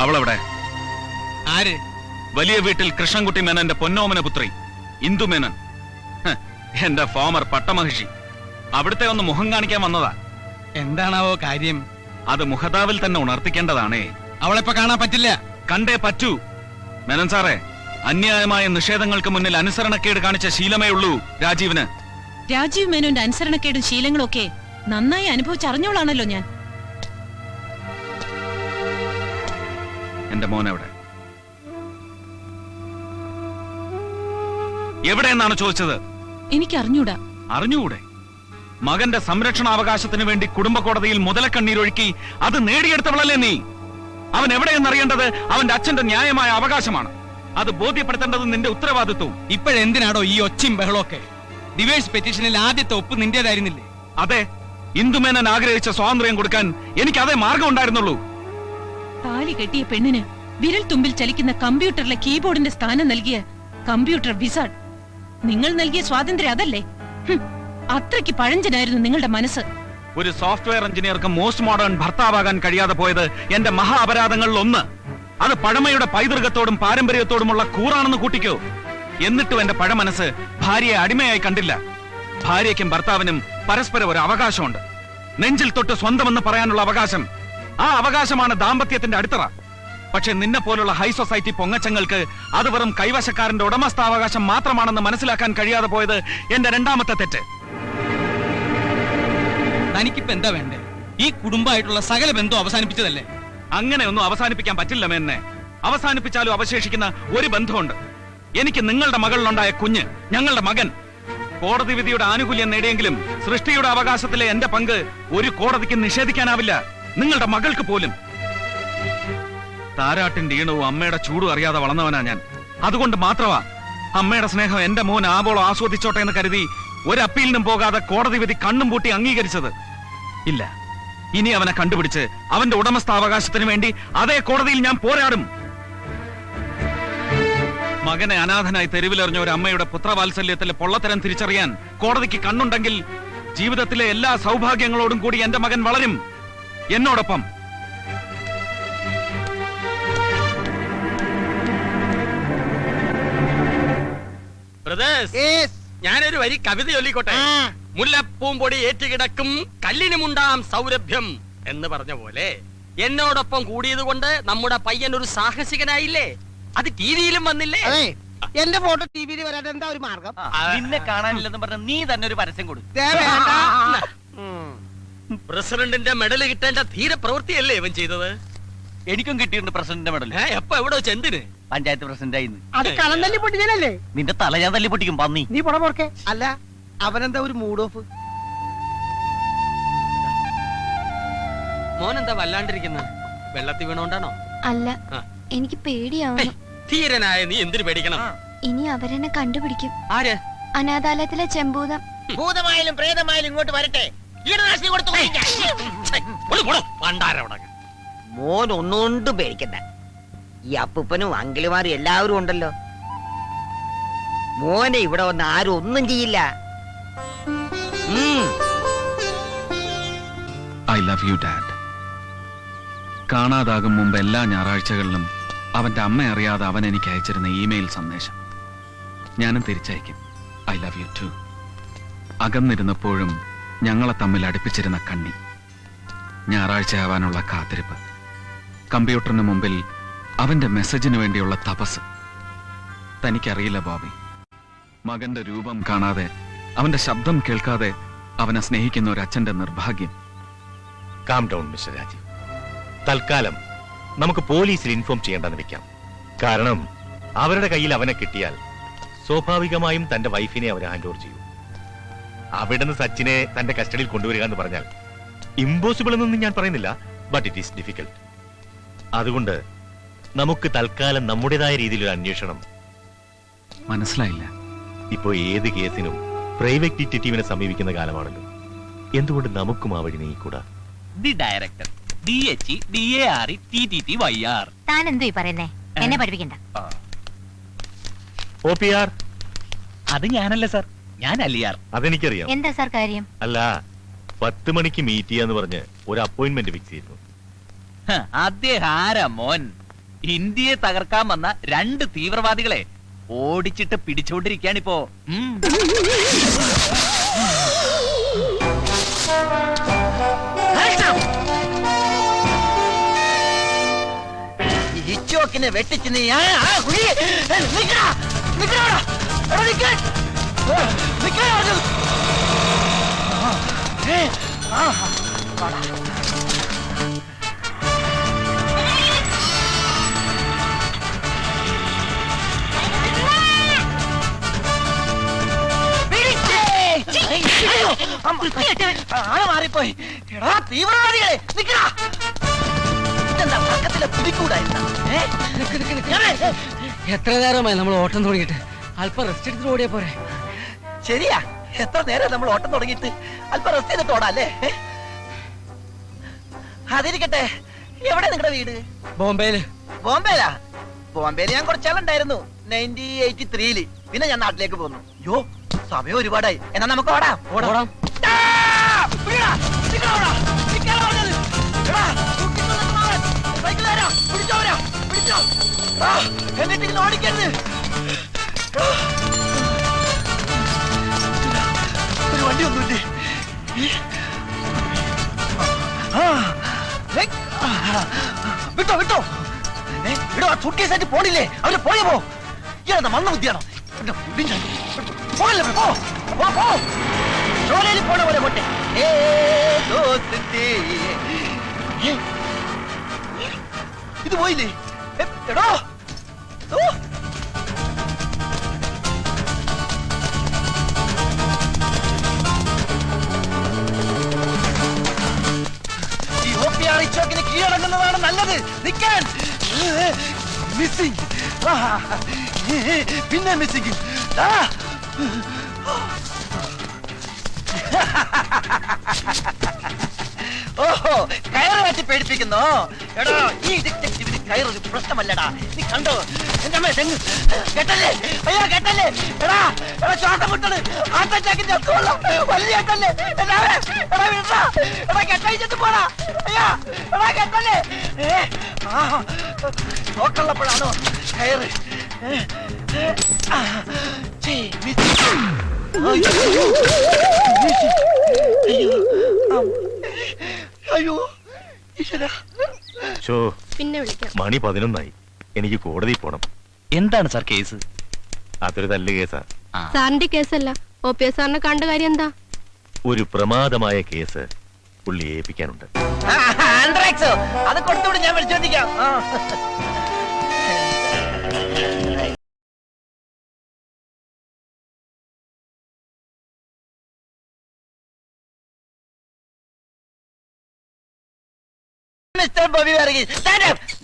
അവളെവിടെ? ആര്? വലിയ വീട്ടിൽ കൃഷ്ണൻകുട്ടി മേനന്റെ പൊന്നോമന പുത്രി ഇന്ദു മേനൻ. എന്റെ ഫോമർ പട്ടമഹിഷി. അവിടുത്തെ ഒന്ന് മുഖം കാണിക്കാൻ വന്നതാ. എന്താണാവോ കാര്യം? അത് മുഖതാവിൽ തന്നെ ഉണർത്തിക്കേണ്ടതാണേ. അവളെപ്പോ കാണാൻ പറ്റില്ല. കണ്ടേ പറ്റൂ. മേനൻ സാറേ, അന്യായമായ നിഷേധങ്ങൾക്ക് മുന്നിൽ അനുസരണക്കേട് കാണിച്ച ശീലമേ ഉള്ളൂ രാജീവിന്. രാജീവ് മേനോന്റെ അനുസരണക്കേടും ശീലങ്ങളും ഒക്കെ നന്നായി അനുഭവിച്ചറിഞ്ഞോളാണല്ലോ ഞാൻ. എന്റെ മോൻ എവിടെ? എവിടെയെന്നാണ് ചോദിച്ചത്? എനിക്ക് അറിഞ്ഞൂടാ. അറിഞ്ഞുകൂടെ? മകന്റെ സംരക്ഷണാവകാശത്തിന് വേണ്ടി കുടുംബ കോടതിയിൽ മുതലക്കണ്ണീരൊഴുക്കി അത് നേടിയെടുത്തവളല്ലേ നീ? അവൻ എവിടെയെന്നറിയേണ്ടത് അവന്റെ അച്ഛന്റെ ന്യായമായ അവകാശമാണ്. അത് ബോധ്യപ്പെടുത്തേണ്ടത് നിന്റെ ഉത്തരവാദിത്വവും. ഇപ്പോഴെന്തിനാടോ ഈ ഒച്ചയും ബഹളമൊക്കെ? ഡിവേഴ്സ് പെറ്റീഷനിൽ ആദ്യത്തെ ഒപ്പ് നിന്റേതായിരുന്നില്ലേ? അതെ, ഇന്ദുമേനൻ ആഗ്രഹിച്ച സ്വാതന്ത്ര്യം കൊടുക്കാൻ എനിക്ക് അതേ മാർഗം ഉണ്ടായിരുന്നുള്ളൂ. താലി കെട്ടിയ പെണ്ണിന് വിരൽ തുമ്പിൽ ചലിക്കുന്ന കമ്പ്യൂട്ടറിലെ കീബോർഡിന്റെ സ്ഥാനം നൽകിയ കമ്പ്യൂട്ടർ വിസാർഡ്. നിങ്ങൾ നൽകിയ സ്വാതന്ത്ര്യം അതല്ലേ? അത്രയ്ക്ക് പഴഞ്ചനായിരുന്നു നിങ്ങളുടെ മനസ്സ്. ഒരു സോഫ്റ്റ്വെയർ എഞ്ചിനീയർക്ക് മോസ്റ്റ് മോഡേൺ ഭർത്താവാകാൻ കഴിയാതെ പോയത് എന്റെ മഹാ അപരാധങ്ങളിൽ ഒന്ന്. അത് പഴമയുടെ പൈതൃകത്തോടും പാരമ്പര്യത്തോടുമുള്ള കൂറാണെന്ന് കൂട്ടിക്കോ. എന്നിട്ടും എന്റെ പഴമനസ് ഭാര്യയെ അടിമയായി കണ്ടില്ല. ഭാര്യയ്ക്കും ഭർത്താവിനും പരസ്പരം ഒരു അവകാശമുണ്ട്. നെഞ്ചിൽ തൊട്ട് സ്വന്തമെന്ന് പറയാനുള്ള അവകാശം. ആ അവകാശമാണ് ദാമ്പത്യത്തിന്റെ അടിത്തറ. പക്ഷെ നിന്നെ പോലുള്ള ഹൈ സൊസൈറ്റി പൊങ്ങച്ചങ്ങൾക്ക് അത് വെറും കൈവശക്കാരന്റെ ഉടമസ്ഥാവകാശം മാത്രമാണെന്ന് മനസ്സിലാക്കാൻ കഴിയാതെ പോയത് എന്റെ രണ്ടാമത്തെ തെറ്റ്. തനിക്കിപ്പോ എന്താ വേണ്ടേ? ഈ കുടുംബമായിട്ടുള്ള സകല ബന്ധം അവസാനിപ്പിച്ചതല്ലേ? അങ്ങനെയൊന്നും അവസാനിപ്പിക്കാൻ പറ്റില്ല മേന്നെ. അവസാനിപ്പിച്ചാലും അവശേഷിക്കുന്ന ഒരു ബന്ധമുണ്ട്. എനിക്ക് നിങ്ങളുടെ മകളിലുണ്ടായ കുഞ്ഞ്, ഞങ്ങളുടെ മകൻ. കോടതി വിധിയുടെ ആനുകൂല്യം നേടിയെങ്കിലും സൃഷ്ടിയുടെ അവകാശത്തിലെ എന്റെ പങ്ക് ഒരു കോടതിക്ക് നിഷേധിക്കാനാവില്ല, നിങ്ങളുടെ മകൾക്ക് പോലും. താരാട്ടിന്റെ ഈണവും അമ്മയുടെ ചൂടും അറിയാതെ വളർന്നവനാ ഞാൻ. അതുകൊണ്ട് മാത്രമാ അമ്മയുടെ സ്നേഹം എന്റെ മോൻ ആവോളം ആസ്വദിച്ചോട്ടെ എന്ന് കരുതി ഒരു അപ്പീലിനും പോകാതെ കോടതി വിധി കണ്ണും പൂട്ടി അംഗീകരിച്ചത്. ഇല്ല, ഇനി അവനെ കണ്ടുപിടിച്ച് അവന്റെ ഉടമസ്ഥാവകാശത്തിന് വേണ്ടി അതേ കോടതിയിൽ ഞാൻ പോരാടും. മകനെ അനാഥനായി തെരുവിലെറിഞ്ഞ ഒരു അമ്മയുടെ പുത്രവാത്സല്യത്തിലെ പൊള്ളത്തരം തിരിച്ചറിയാൻ കോടതിക്ക് കണ്ണുണ്ടെങ്കിൽ ജീവിതത്തിലെ എല്ലാ സൗഭാഗ്യങ്ങളോടും കൂടി എന്റെ മകൻ വളരും എന്നോടൊപ്പം. ഞാനൊരു വരി കവിത ചൊല്ലിക്കോട്ടെ. മുല്ലപ്പൂമ്പൊടി ഏറ്റുകിടക്കും കല്ലിനുമുണ്ടാം സൗരഭ്യം എന്ന് പറഞ്ഞ പോലെ എന്നോടൊപ്പം കൂടിയത് കൊണ്ട് നമ്മുടെ പയ്യൻ ഒരു സാഹസികനായില്ലേ? അത് ടിവിയിലും വന്നില്ലേ? എന്റെ ഫോട്ടോ ടിവിയിൽ വരാൻ എന്താ ഒരു മാർഗം? നിന്നെ കാണാനില്ലെന്ന് പറഞ്ഞ നീ തന്നെ ഒരു പരസ്യം കൊടുക്കും. പ്രസിഡന്റിന്റെ മെഡൽ കിട്ടേണ്ട ധീര പ്രവൃത്തിയല്ലേ ഇവൻ ചെയ്തത്? എനിക്കും കിട്ടിയിട്ടുണ്ട് പ്രസിഡന്റിന്റെ മെഡൽ. എപ്പോ എവിടെ വെച്ച് എന്തിന്? പഞ്ചായത്ത് പ്രസിഡന്റ് ആയിരുന്നു. അത് കളം തല്ലി പൊട്ടിച്ചല്ലേ? നിന്റെ തല ഞാൻ തല്ലി പൊട്ടിക്കും പന്നി. നീ പുറ പോർക്കെ. അല്ല, അവനെന്താ ഒരു മൂഡ് ഓഫ്? മോനെന്താ വല്ലാണ്ടിരിക്കുന്ന? വെള്ളത്തിൽ വീണോണ്ടാണോ? അല്ല, എനിക്ക് പേടിയാവുന്നു. ധീരനായ നീ എന്തിനു പേടിക്കണം? ഇനി അവരെന്നെ കണ്ടുപിടിക്കും. ആര്? അനാഥാലയത്തിലെ ചെമ്പൂതം. ഭൂതമായാലും പ്രേതമായാലും ഇങ്ങോട്ട് വരട്ടെ. കീടനാശിനി കൊടുത്തു. മോൻ ഒന്നുകൊണ്ടും പേടിക്കണ്ട. ഈ അപ്പൂപ്പനും അങ്കിളുമാരും എല്ലാവരും ഉണ്ടല്ലോ. മോനെ ഇവിടെ വന്ന് ആരും ഒന്നും ചെയ്യില്ല. I love you dad. കാണാതാകും മുമ്പ് എല്ലാ ഞായറാഴ്ചകളിലും അവന്റെ അമ്മ അറിയാതെ അവൻ എനിക്ക് അയച്ചിരുന്ന ഇമെയിൽ സന്ദേശം ഞാനും തിരിച്ചയക്കും. I love you too. അകന്നിരുന്നപ്പോഴും ഞങ്ങളെ തമ്മിൽ അടുപ്പിച്ചിരുന്ന കണ്ണി, ഞായറാഴ്ചയാവാനുള്ള കാത്തിരിപ്പ്, കമ്പ്യൂട്ടറിന് മുമ്പിൽ അവന്റെ മെസ്സേജിന് വേണ്ടിയുള്ള തപസ്. തനിക്കറിയില്ല ബോബി, മകന്റെ രൂപം കാണാതെ അവന്റെ ശബ്ദം കേൾക്കാതെ അവനെ സ്നേഹിക്കുന്ന ഒരു അച്ഛന്റെ നിർഭാഗ്യം. Calm down mister Rajeev. തൽക്കാലം നമുക്ക് പോലീസിൽ ഇൻഫോം ചെയ്യേണ്ടെന്ന് വെക്കാം. കാരണം അവരുടെ കയ്യിൽ അവനെ കിട്ടിയാൽ സ്വാഭാവികമായും തന്റെ വൈഫിനെ അവർ ഹാൻഡ് ഓവർ ചെയ്യും. അവിടുന്ന് സച്ചിനെ തന്റെ കസ്റ്റഡിയിൽ കൊണ്ടുവരിക എന്ന് പറഞ്ഞാൽ ഇമ്പോസിബിൾ എന്നൊന്നും ഞാൻ പറയുന്നില്ല, ബട്ട് ഇറ്റ് ഈസ് ഡിഫിക്കൽട്ട്. അതുകൊണ്ട് നമുക്ക് തൽക്കാലം നമ്മുടേതായ രീതിയിലൊരു അന്വേഷണം. മനസ്സിലായില്ല. ഇപ്പോ ഏത് കേസിനും പ്രൈവറ്റ് ഡിറ്റക്റ്റീവിനെ സമീപിക്കുന്ന കാലമാണല്ലോ. എന്തുകൊണ്ട് നമുക്കും ആ വഴി നീക്കൂടാ? The director DHEDARETTTYR. താൻ എന്തോ പറയുന്നേ? എന്നെ പഠിപ്പിക്കണ്ട. OPR അത് ഞാനല്ല സാർ, ഞാൻ അലിയാർ. അതെനിക്കറിയാം. എന്താ സാർ കാര്യം? അല്ല, 10 മണിക്ക് മീറ്റ് ചെയ്യാന്ന് പറഞ്ഞ് ഒരു അപ്പോയിന്റ്മെന്റ് ഫിക്സ് ചെയ്തു. അദ്ദേഹം ആരാ മോൻ? ഇന്ത്യയെ തകർക്കാൻ വന്ന 2 തീവ്രവാദികളെ ഓടിച്ചിട്ട് പിടിച്ചോണ്ടിരിക്കുകയാണിപ്പോ. ഇച്ചോക്കിനെ വെട്ടിച്ച് നീ മാറിപ്പോയി. എടാ തീവ്രവാദികളെ നിക്കടാ. ഇതെന്താ പക്കത്തിലെ പിടിക്കൂടായിരുന്ന? എത്ര നേരമായി നമ്മൾ ഓട്ടം തുടങ്ങിയിട്ട്? അല്പം റെസ്റ്റ് എടുത്തിട്ട് ഓടിയാ പോരെ? ശരിയാ, എത്ര നേരം നമ്മൾ ഓട്ടം തുടങ്ങിയിട്ട്? അല്പം റെസ്റ്റ് ചെയ്തിട്ട് ഓടാല്ലേ? അതിരിക്കട്ടെ, എവിടെ നിങ്ങളുടെ വീട്? ബോംബെയില്. ബോംബെയിലാ? ബോംബെയിൽ ഞാൻ കുറച്ചാളുണ്ടായിരുന്നു 1983-ല്. പിന്നെ ഞാൻ നാട്ടിലേക്ക് പോന്നു. യോ, സമയം ഒരുപാടായി. എന്നാ നമുക്ക് ഓടാം. ഓടാം. എന്നിട്ട് ഓടിക്കരുത്. ഒരു വണ്ടി ഒന്നുമില്ലേ? വിട്ടോ വിട്ടോ വിടോ. ആ സുട്കേസായിട്ട് പോണില്ലേ? അവര് പോയപ്പോ ഇയാളെന്താ മണ്ണ ബുദ്ധിയാണോ? പോകല്ലേ? പോ പോ പോ. ജോലിയിൽ പോണ പോലെ പോട്ടെ. ഇത് പോയില്ലേ? എടോ ചോക്കിന് കീഴടങ്ങുന്നതാണ് നല്ലത്. നിൽക്കാൻ മിസ്സിംഗ്, പിന്നെ മിസ്സിംഗ്. ഓഹോ, കയറ് മാറ്റി പേടിപ്പിക്കുന്നോ? എടാ, ഈ ഡിറ്റക്റ്റീവിന് കയറൊരു പ്രശ്നമല്ലടാ. നീ കണ്ടോ എന്റെ അമ്മ തെങ്ങ് കെട്ടല്ലേ? അയ്യോ കെട്ടല്ലേ? എടാ എടാ ശ്വാസം മുട്ടത്. ആട്ടച്ചാക്കിന്റെ അസുഖം വലിയ കെട്ടല്ലേ? എടാ വിടാ. എടാ കെട്ടഴിച്ചിട്ട് പോടാ. അയ്യോ എടാ കെട്ടല്ലേ? നോക്കള്ളപ്പോഴാണോ കയറ്? അയ്യോ ഈശ്വരാ. പിന്നെ വിളിക്കാം. മണി 11 എനിക്ക് കോടതി പോണം. എന്താണ് സാർ കേസ്? അതൊരു തല്ല് കേസാ. സാറിന്റെ കേസല്ല, OPS സാറിനെ കണ്ട കാര്യം എന്താ? ഒരു പ്രമാദമായ കേസ് പുള്ളി ഏൽപ്പിക്കാനുണ്ട്. അത് കൊടുത്തുകൂടി ഞാൻ വിളിച്ചോണ്ടിരിക്കാം. Mister Bobby Varghese,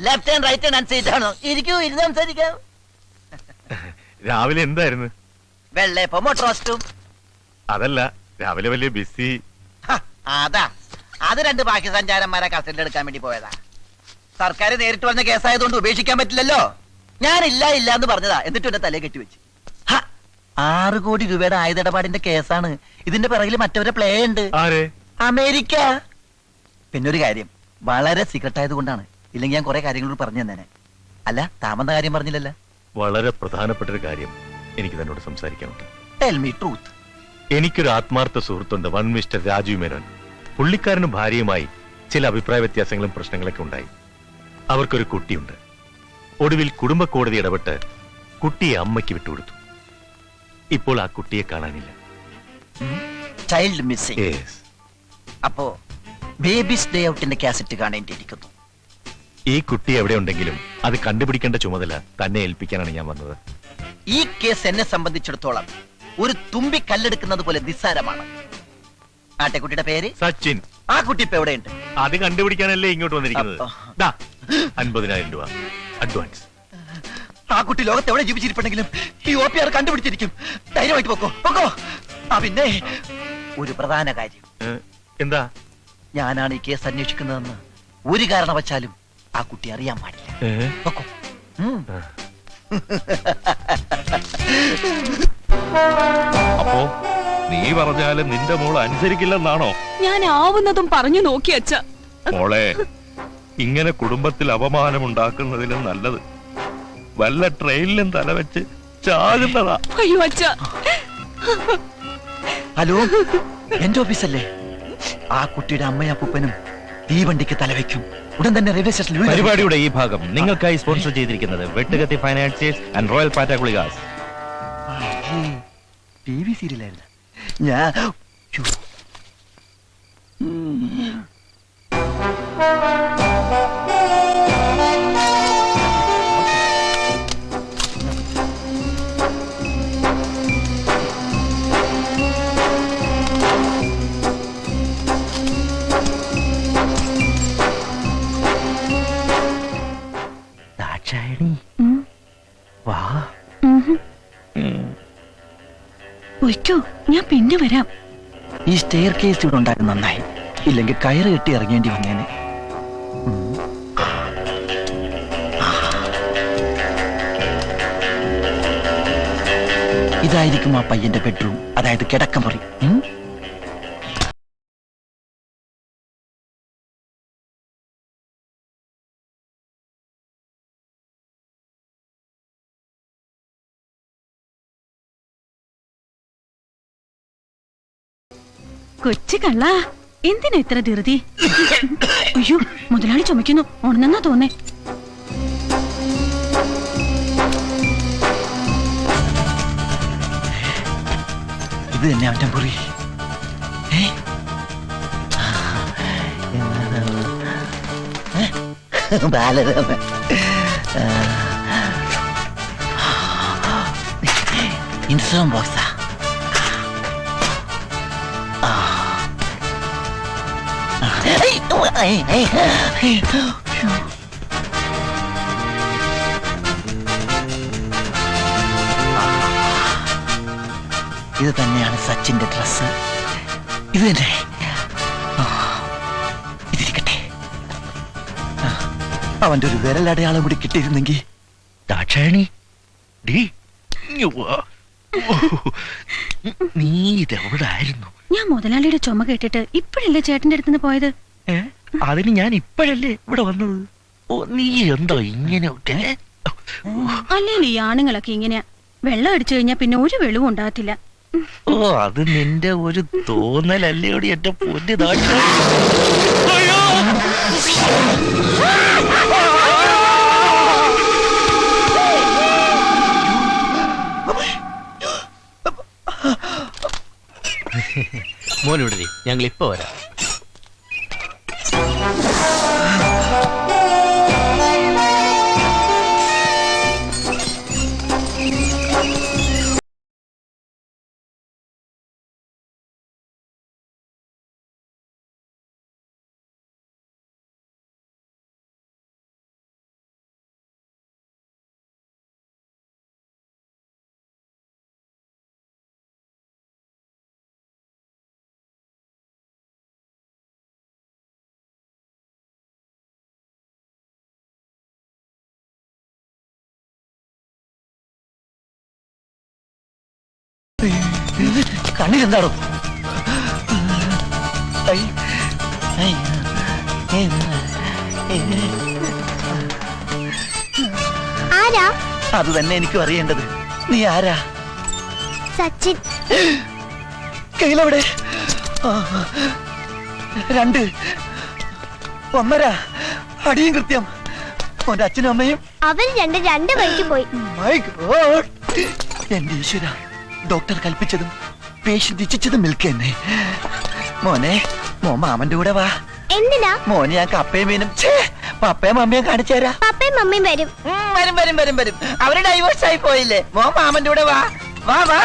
left and right hand seat ആണോ? ഇരിക്കൂ, ഇരുന്ന് സംസാരിക്കാം. രാവിലെ എന്തായിരുന്നു? വെള്ളയപ്പം റോസ്റ്റും. അതല്ല, രാവിലെ വലിയ ബിസി. അതാ, അത് 2 പാകിസ്ഥാൻകാരന്മാരെ കസ്റ്റഡിയിൽ എടുക്കാൻ വേണ്ടി പോയതാ. സർക്കാർ നേരിട്ട് വന്ന കേസായതുകൊണ്ട് ഉപേക്ഷിക്കാൻ പറ്റില്ലല്ലോ. ഞാനില്ല ഇല്ല എന്ന് പറഞ്ഞതാ, എന്നിട്ട് എന്റെ തലയെ കെട്ടിവെച്ച്. 6 കോടി രൂപയുടെ ആയുധടപാടിന്റെ കേസാണ്. ഇതിന്റെ പിറകിൽ മറ്റവരെ പ്ലേ ഉണ്ട്. അമേരിക്ക. പിന്നൊരു കാര്യം, വളരെ സീക്രട്ട് ആയതുകൊണ്ടാണ്. ഇല്ലെങ്കിൽ ഞാൻ കുറെ കാര്യങ്ങളോട് പറഞ്ഞു തന്നേനെ. അല്ല, താമെന്ന കാര്യം പറഞ്ഞില്ലല്ലോ. വളരെ പ്രധാനപ്പെട്ട ഒരു കാര്യം എനിക്ക് തന്നോട് സംസാരിക്കാനുണ്ട്. Tell me truth. എനിക്കൊരു ആത്മാർത്ഥ സുഹൃത്തുണ്ട്, വൺ മിസ്റ്റർ രാജീവ് മേനോൻ. പുള്ളിക്കാരനും ഭാര്യയുമായി ചില അഭിപ്രായ വ്യത്യാസങ്ങളും പ്രശ്നങ്ങളൊക്കെ ഉണ്ടായി. അവർക്കൊരു കുട്ടിയുണ്ട്. ഒടുവിൽ കുടുംബ കോടതി ഇടപെട്ട് കുട്ടിയെ അമ്മയ്ക്ക് വിട്ടുകൊടുത്തു. ഇപ്പോൾ ആ കുട്ടിയെ കാണാനില്ല. Child missing. അപ്പോ ബേബീസ് ഡേ ഔട്ടിന്റെ കാസറ്റ് കാണേണ്ടിയിരിക്കുന്നു. ഈ കുട്ടി എവിടെ ഉണ്ടെങ്കിലും അത് കണ്ടുപിടിക്കേണ്ട ചുമതല തന്നെ ഏൽപ്പിക്കാനാണ് ഞാൻ വന്നത്. ഈ കേസ് എന്നെ സംബന്ധിച്ചിടത്തോളം ഒരു തുമ്പി കല്ലെടുക്കുന്നത് പോലെ നിസ്സാരമാണ്. ആട്ടെക്കുട്ടിയുടെ പേര് സച്ചിൻ. ആ കുട്ടി ഇപ്പൊ എവിടെയുണ്ട്? അത് കണ്ടുപിടിക്കാനല്ലേ ഇങ്ങോട്ട് വന്നിരിക്കുന്നത്. 50,000 രൂപ അഡ്വാൻസ്. ആ കുട്ടി ലോകത്ത് എവിടെ ജീവിച്ചിരിപ്പുണ്ടെങ്കിലും ഈ OPR കണ്ടുപിടിച്ചിരിക്കും. ധൈര്യമായിട്ട് പോക്കോ പോക്കോ. പിന്നെ ഒരു പ്രധാന കാര്യം. എന്താ? ഞാനാണ് ഈ കേസ് അന്വേഷിക്കുന്നതെന്ന് ഒരു കാരണവശാലും ആ കുട്ടി അറിയാൻ പാടില്ല. പോക്കോ. അപ്പോ നീ പറഞ്ഞാലും നിന്റെ മോള് അനുസരിക്കില്ലെന്നാണോ? ഞാൻ ആവുന്നതും പറഞ്ഞു നോക്കി അച്ഛ. മോളെ, ഇങ്ങനെ കുടുംബത്തിൽ അപമാനമുണ്ടാക്കുന്നതിലും നല്ലത് വല്ല ട്രെയിനിലും തലവെച്ച് ചാകുന്നതാ. അയ്യോ അച്ഛ, ഹലോ, എന്റെ ഓഫീസല്ലേ? ആ കുട്ടിയുടെ അമ്മയും അപ്പൂപ്പനും തീവണ്ടിക്ക് തലവെക്കും. ഉടൻ തന്നെ റെയിൽവേ സ്റ്റേഷനിൽ പരിപാടിയുടെ ഈ ഭാഗം നിങ്ങൾക്കായി സ്പോൺസർ ചെയ്തിരിക്കുന്നത് വെട്ടുകത്തി ഫൈനാൻസിയേഴ്സ് ആൻഡ് റോയൽ പാറ്റ ഗുളികാസ്. TV സീരിയലായിരുന്നു ഞാൻ. ഛു. ദാക്ഷായണി വാ. ഒയ്ക്കോ, ഞാൻ പിന്നെ വരാം. ഈ സ്റ്റെയർ കേസ് ഇവിടെ ഉണ്ടായത് നന്നായി, ഇല്ലെങ്കിൽ കയറ് കെട്ടി ഇറങ്ങേണ്ടി വന്നേനെ. ഇതായിരിക്കും ആ പയ്യന്റെ ബെഡ്റൂം, അതായത് കിടക്കമുറി. കൊച്ചു കള്ള, എന്തിനാ ഇത്ര ധൃതി? അയ്യോ, മുതലാളി ചുമക്കുന്നു. ഉണന്നെന്നാ തോന്നേ. ഇത് തന്നെ അവന്റെ മുറി. ബാലരാമ, ഇൻസുറൻസ് ബോക്സാ. ഇത് തന്നെയാണ് സച്ചിന്റെ ഡ്രസ്. ഇത് തന്നെ. ഇതിരിക്കട്ടെ. അവന്റെ ഒരു വിരലടയാളം കൂടി കിട്ടിയിരുന്നെങ്കിൽ. ദാക്ഷായണി, നീ ഇതെവിടെ ആയിരുന്നു? ഞാൻ മുതലാളിയുടെ ചുമ കേട്ടിട്ട് ഇപ്പോഴല്ലേ ചേട്ടന്റെ അടുത്തുനിന്ന് പോയത്. അതിന് ഞാൻ ഇപ്പോഴല്ലേ ഇവിടെ വന്നത്. ഓ, നീ എന്താ ഇങ്ങനെ? അല്ലെങ്കിൽ ഈ ആണുങ്ങളൊക്കെ ഇങ്ങനെയാ. വെള്ളം അടിച്ചു കഴിഞ്ഞാൽ പിന്നെ ഒരു വെളിവും ഉണ്ടാകത്തില്ല. ഓ, അത് നിന്റെ ഒരു തോന്നലല്ലേയോടി എന്റെ പൊന്നു ദാക്ഷായണി. മോനിവിടെ, ഞങ്ങൾ ഇപ്പൊ വരാം. കണ്ണിലെന്താണോ? ആരാ? അത് തന്നെ എനിക്കും അറിയേണ്ടത്. നീ ആരാ? സച്ചിൻ. കയ്യിലെവിടെ? 2, 1.5 അടിയും കൃത്യം. ഓന്റെ അച്ഛനും അമ്മയും അവര് രണ്ട് വഴിക്ക് പോയി. മൈ ഗോഡ്, എന്റെ ഈശ്വര. ഡോക്ടർ കൽപ്പിച്ചതും പേഷ്യന്റ് ഇച്ഛിച്ചതും മിൽക്കെന്നെ. മോനെ, മോൻ മാമന്റെ കൂടെ വാ. എന്തിനാ? മോനെ ഞാൻ കപ്പയും മീനും പപ്പയും മമ്മിയും കാണിച്ചു തരാം. പപ്പയും മമ്മിയും വരും. വരും. അവര് ഡൈവേഴ്സ് ആയി പോയില്ലേ? മോൻ മാമന്റെ കൂടെ വാ. വാ വാ.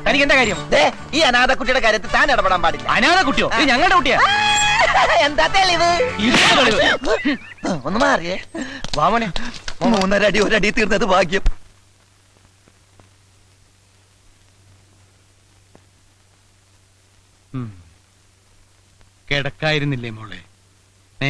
തനിക്ക് എന്താ കാര്യം? ദേ, ഈ അനാഥ കുട്ടിയുടെ കാര്യത്തിൽ താൻ ഇടപെടാൻ പാടില്ല. അനാഥ കുട്ടിയോ? ഇത് ഞങ്ങളുടെ കുട്ടിയാ. എന്താ തെളിവ്? ഒന്ന് മാറിയേ. വാമനെ, 3.5 അടി 1 അടി തീർന്നത് ഭാഗ്യം. കിടക്കായിരുന്നില്ലേ മോളെ?